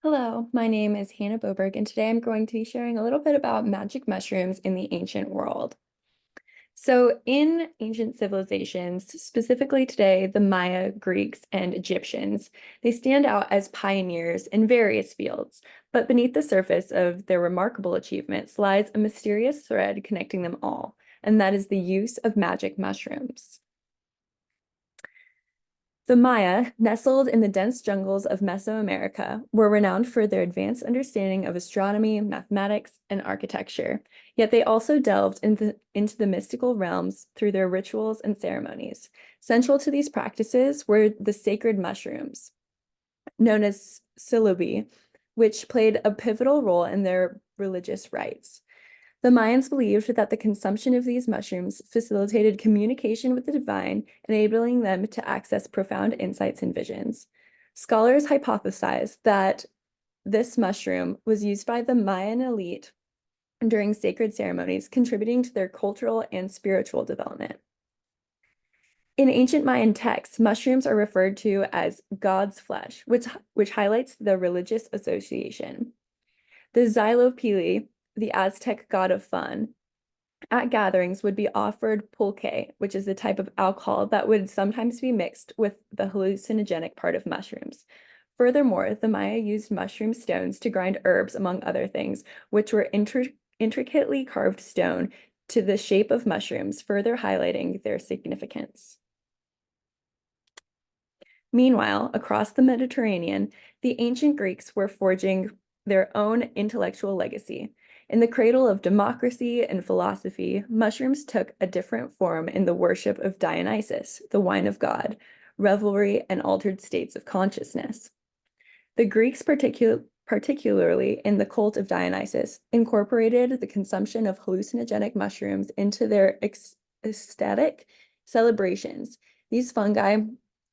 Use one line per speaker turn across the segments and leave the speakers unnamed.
Hello, my name is Hannah Boberg, and today I'm going to be sharing a little bit about magic mushrooms in the ancient world. So, in ancient civilizations, specifically today, the Maya, Greeks, and Egyptians, they stand out as pioneers in various fields. But beneath the surface of their remarkable achievements lies a mysterious thread connecting them all, and that is the use of magic mushrooms. The Maya, nestled in the dense jungles of Mesoamerica, were renowned for their advanced understanding of astronomy, mathematics, and architecture. Yet they also delved into the mystical realms through their rituals and ceremonies. Central to these practices were the sacred mushrooms, known as silubi, which played a pivotal role in their religious rites. The Mayans believed that the consumption of these mushrooms facilitated communication with the divine, enabling them to access profound insights and visions. Scholars hypothesize that this mushroom was used by the Mayan elite during sacred ceremonies, contributing to their cultural and spiritual development. In ancient Mayan texts, mushrooms are referred to as God's flesh, which highlights the religious association. The Xylopili, the Aztec god of fun, at gatherings would be offered pulque, which is a type of alcohol that would sometimes be mixed with the hallucinogenic part of mushrooms. Furthermore, the Maya used mushroom stones to grind herbs, among other things, which were intricately carved stone to the shape of mushrooms, further highlighting their significance. Meanwhile, across the Mediterranean, the ancient Greeks were forging their own intellectual legacy. In the cradle of democracy and philosophy, mushrooms took a different form in the worship of Dionysus, the wine of God, revelry, and altered states of consciousness. The Greeks, particularly in the cult of Dionysus, incorporated the consumption of hallucinogenic mushrooms into their ecstatic celebrations. These fungi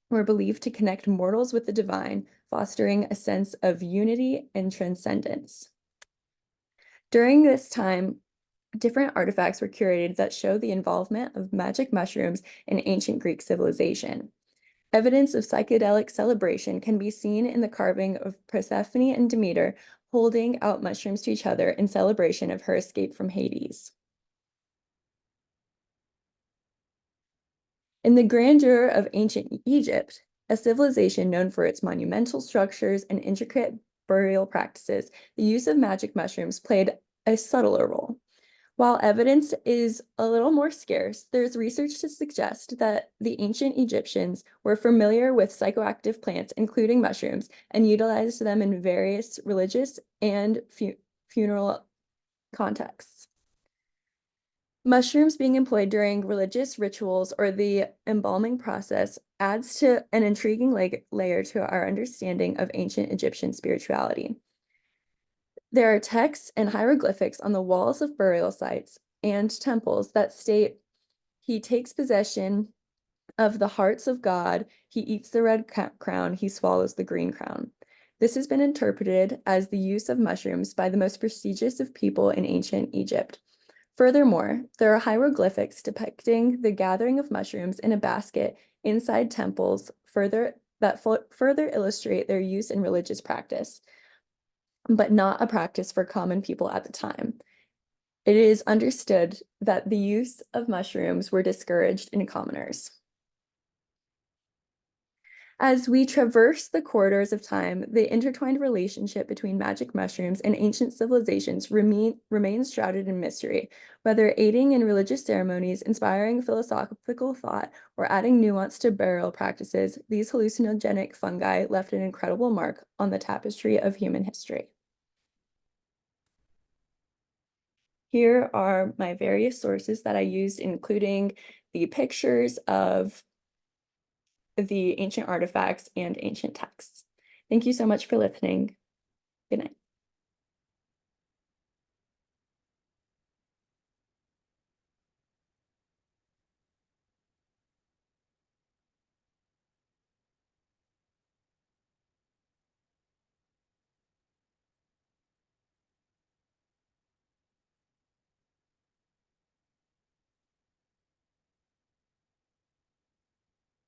were believed to connect mortals with the divine, fostering a sense of unity and transcendence. During this time, different artifacts were curated that show the involvement of magic mushrooms in ancient Greek civilization. Evidence of psychedelic celebration can be seen in the carving of Persephone and Demeter holding out mushrooms to each other in celebration of her escape from Hades. In the grandeur of ancient Egypt, a civilization known for its monumental structures and intricate burial practices, the use of magic mushrooms played a subtler role. While evidence is a little more scarce, there's research to suggest that the ancient Egyptians were familiar with psychoactive plants, including mushrooms, and utilized them in various religious and funeral contexts. Mushrooms being employed during religious rituals or the embalming process adds to an intriguing layer to our understanding of ancient Egyptian spirituality. There are texts and hieroglyphics on the walls of burial sites and temples that state he takes possession of the hearts of God, he eats the red crown, he swallows the green crown. This has been interpreted as the use of mushrooms by the most prestigious of people in ancient Egypt. Furthermore, there are hieroglyphics depicting the gathering of mushrooms in a basket inside temples further illustrate their use in religious practice, but not a practice for common people at the time. It is understood that the use of mushrooms were discouraged in commoners. As we traverse the corridors of time, the intertwined relationship between magic mushrooms and ancient civilizations remains shrouded in mystery. Whether aiding in religious ceremonies, inspiring philosophical thought, or adding nuance to burial practices, these hallucinogenic fungi left an incredible mark on the tapestry of human history. Here are my various sources that I used, including the pictures of the ancient artifacts and ancient texts. Thank you so much for listening. Good night.